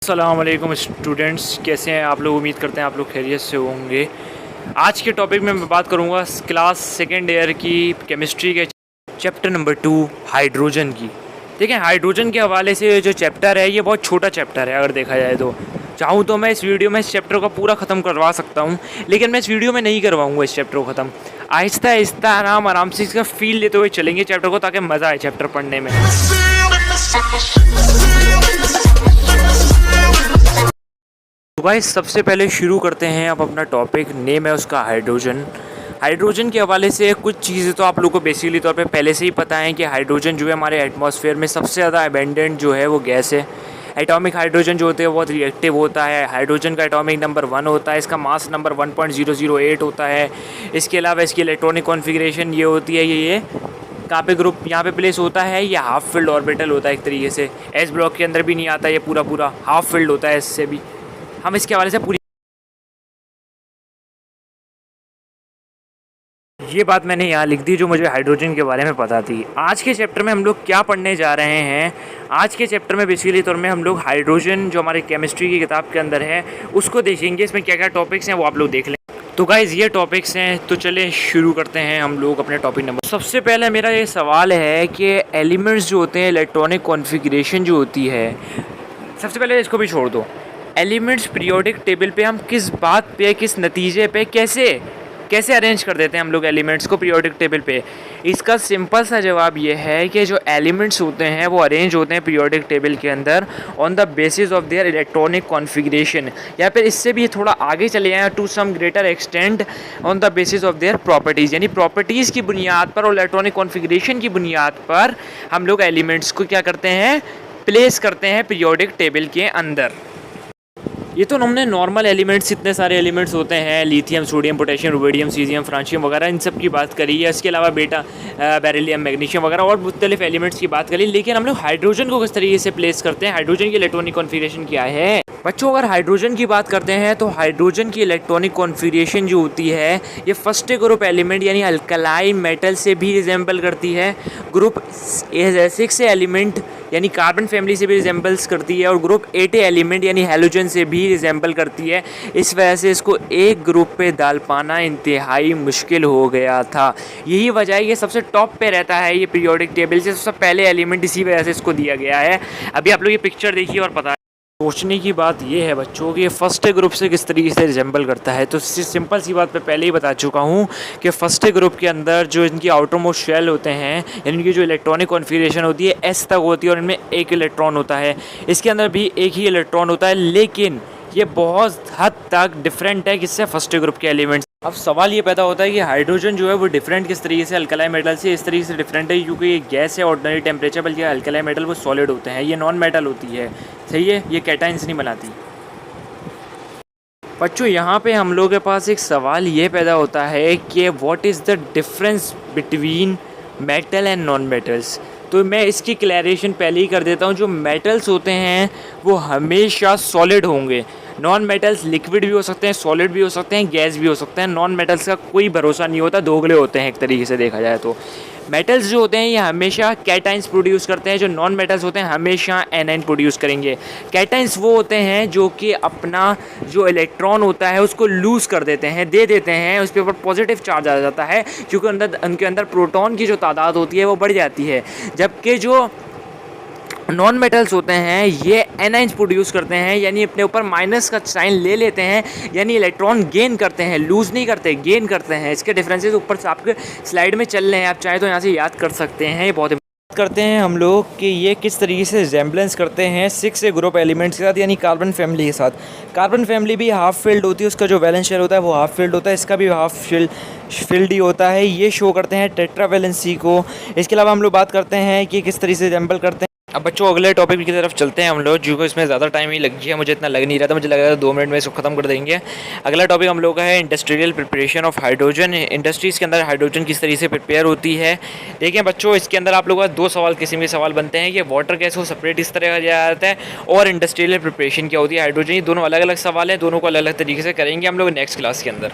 अस्सलाम वालेकुम स्टूडेंट्स, कैसे हैं आप लोग। उम्मीद करते हैं आप लोग खैरियत से होंगे। आज के टॉपिक में मैं बात करूंगा क्लास सेकेंड ईयर की केमिस्ट्री के चैप्टर नंबर 2 हाइड्रोजन की। देखें, हाइड्रोजन के हवाले से जो चैप्टर है ये बहुत छोटा चैप्टर है। अगर देखा जाए तो चाहूँ तो मैं इस वीडियो में इस चैप्टर को पूरा ख़त्म करवा सकता हूँ, लेकिन मैं इस वीडियो में नहीं करवाऊँगा इस चैप्टर को ख़त्म। आहिस्ता आहिस्ता आराम से इसका फील लेते हुए चलेंगे चैप्टर को, ताकि मज़ा आए चैप्टर पढ़ने में। तो भाई सबसे पहले शुरू करते हैं अब अपना टॉपिक। नेम है उसका हाइड्रोजन। हाइड्रोजन के हवाले से कुछ चीज़ें तो आप लोगों को बेसिकली तौर पे पहले से ही पता है कि हाइड्रोजन जो है हमारे एटमॉस्फेयर में सबसे ज़्यादा अबेंडेंट जो है वो गैस है। एटॉमिक हाइड्रोजन जो होते हैं बहुत रिएक्टिव होता है। हाइड्रोजन का एटॉमिक नंबर 1 होता है, इसका मास नंबर 1.008 होता है। इसके अलावा इसकी इलेक्ट्रॉनिक कॉन्फ़िगरेशन ये होती है, ये कहाँ पे ग्रुप यहाँ पे प्लेस होता है, ये हाफ फिल्ड ऑर्बिटल होता है एक तरीके से। एस ब्लॉक के अंदर भी नहीं आता, ये पूरा हाफ फिल्ड होता है। इससे भी हम इसके हवाले से पूरी ये बात मैंने यहाँ लिख दी जो मुझे हाइड्रोजन के बारे में पता थी। आज के चैप्टर में हम लोग क्या पढ़ने जा रहे हैं, आज के चैप्टर में बेसिकली तौर में हम लोग हाइड्रोजन जो हमारे केमिस्ट्री की किताब के अंदर है उसको देखेंगे। इसमें क्या क्या टॉपिक्स हैं वो आप लोग देख लें। तो गाइज़ ये टॉपिक्स हैं, तो चले शुरू करते हैं हम लोग अपने टॉपिक नंबर। सबसे पहले मेरा ये सवाल है कि एलिमेंट्स जो होते हैं, इलेक्ट्रॉनिक कॉन्फ़िगरेशन जो होती है, सबसे पहले इसको भी छोड़ दो। एलिमेंट्स पीरियोडिक टेबल पे हम किस बात पे, किस नतीजे पे कैसे अरेंज कर देते हैं हम लोग एलिमेंट्स को पीरियोडिक टेबल पे। इसका सिंपल सा जवाब ये है कि जो एलिमेंट्स होते हैं वो अरेंज होते हैं पीरियोडिक टेबल के अंदर on the basis of their electronic configuration, या फिर इससे भी थोड़ा आगे चले जाएँ to some greater extent on the basis of their properties, यानी प्रॉपर्टीज़ की बुनियाद पर और इलेक्ट्रॉनिक कॉन्फ़िगरेशन की बुनियाद पर हम लोग एलिमेंट्स को क्या करते हैं, प्लेस करते हैं पीरियोडिक टेबल के अंदर। ये तो हमने नॉर्मल एलिमेंट्स, इतने सारे एलिमेंट्स होते हैं, lithium, sodium, potassium, rubidium, caesium, francium वगैरह, इन सब की बात करी है। इसके अलावा बेटा, बेरिलियम, मैग्नीशियम वगैरह और मुख्तलिफ एलिमेंट्स की बात करी। लेकिन हम लोग हाइड्रोजन को किस तरीके से प्लेस करते हैं, हाइड्रोजन की इलेक्ट्रॉनिक कॉन्फ़िगरेशन क्या है। बच्चों अगर हाइड्रोजन की बात करते हैं तो हाइड्रोजन की इलेक्ट्रॉनिक कॉन्फ़िगरेशन जो होती है ये फर्स्ट ग्रुप एलिमेंट यानी अल्कलाई मेटल से भी रिजेंबल करती है, ग्रुप 6 एलिमेंट यानी कार्बन फैमिली से भी रिजेंबल्स करती है, और ग्रुप 8 एलिमेंट यानी हैलोजन से भी रिजेंबल करती है। इस वजह से इसको एक ग्रुप पे डाल पाना इंतहाई मुश्किल हो गया था। यही वजह है ये सबसे टॉप पे रहता है ये पीरियोडिक टेबल से, सबसे पहले एलिमेंट, इसी वजह से इसको दिया गया है। अभी आप लोग ये पिक्चर देखिए और पता सोचने की बात ये है बच्चों कि फर्स्ट ग्रुप से किस तरीके से रिजेंबल करता है। तो सिंपल सी बात मैं पहले ही बता चुका हूँ कि फर्स्ट ग्रुप के अंदर जो इनकी आउटर मोस्ट शेल होते हैं, यानी इनकी जो इलेक्ट्रॉनिक कॉन्फ़िगरेशन होती है एस तक होती है, और इनमें एक इलेक्ट्रॉन होता है। इसके अंदर भी एक ही इलेक्ट्रॉन होता है, लेकिन ये बहुत हद तक डिफरेंट है किससे, फर्स्ट ग्रुप के एलिमेंट्स। अब सवाल ये पैदा होता है कि हाइड्रोजन जो है वो डिफरेंट किस तरीके से अल्कलाई मेटल से, इस तरीके से डिफरेंट है क्योंकि ये गैस है ऑर्डिनरी टेम्परेचर, बल्कि अल्कलाई मेटल वो सॉलिड होते हैं, ये नॉन मेटल होती है। सही है, ये कैटाइंस नहीं बनाती। बच्चों यहाँ पे हम लोग के पास एक सवाल ये पैदा होता है कि what is the difference between metal and non metals. तो मैं इसकी क्लैरिफिकेशन पहले ही कर देता हूँ। जो मेटल्स होते हैं वो हमेशा सॉलिड होंगे, नॉन मेटल्स लिक्विड भी हो सकते हैं, सॉलिड भी हो सकते हैं, गैस भी हो सकते हैं। नॉन मेटल्स का कोई भरोसा नहीं होता, दोगले होते हैं एक तरीके से देखा जाए तो। मेटल्स जो होते हैं ये हमेशा कैटाइंस प्रोड्यूस करते हैं, जो नॉन मेटल्स होते हैं हमेशा एनाइन प्रोड्यूस करेंगे। कैटाइंस वो होते हैं जो कि अपना जो इलेक्ट्रॉन होता है उसको लूज़ कर देते हैं, दे देते हैं, उसके ऊपर पॉजिटिव चार्ज आ जाता है क्योंकि उनके अंदर प्रोटॉन की जो तादाद होती है वो बढ़ जाती है। जबकि जो नॉन मेटल्स होते हैं ये एनाइंस प्रोड्यूस करते हैं, यानी अपने ऊपर माइनस का साइन ले लेते हैं, यानी इलेक्ट्रॉन गेन करते हैं, लूज़ नहीं करते, गेन करते हैं। इसके डिफरेंसेस ऊपर से आपके स्लाइड में चल रहे हैं, आप चाहे तो यहाँ से याद कर सकते हैं। ये बहुत करते हैं हम लोग कि ये किस तरीके से रिजेंबलेंस करते हैं 6 ग्रुप एलिमेंट्स के साथ, यानी कार्बन फैमिली के साथ। कार्बन फैमिली भी हाफ फिल्ड होती है, उसका जो वैलेंस शेयर होता है वो हाफ फिल्ड होता है, इसका भी हाफ फिल्ड ही होता है। ये शो करते हैं टेट्रावैलेंसी को। इसके अलावा हम लोग बात करते हैं कि किस तरीके से रिजेंबल करते हैं। अब बच्चों अगले टॉपिक की तरफ चलते हैं हम लोग, जो इसमें ज़्यादा टाइम ही लग गया, मुझे इतना लग नहीं रहा था, मुझे लग रहा था 2 मिनट में इसको ख़त्म कर देंगे। अगला टॉपिक हम लोग का है industrial preparation of hydrogen. Industries के अंदर हाइड्रोजन किस तरीके से प्रिपेयर होती है। देखिए बच्चों इसके अंदर आप लोगों का 2 सवाल किस्म के सवाल बनते हैं कि वाटर गैस को सेपरेट इस तरह किया जाता है और इंडस्ट्रियल प्रिपरेशन क्या होती है हाइड्रोजन। ये दोनों अलग अलग सवाल हैं, दोनों को अलग अलग तरीके से करेंगे हम लोग नेक्स्ट क्लास के अंदर।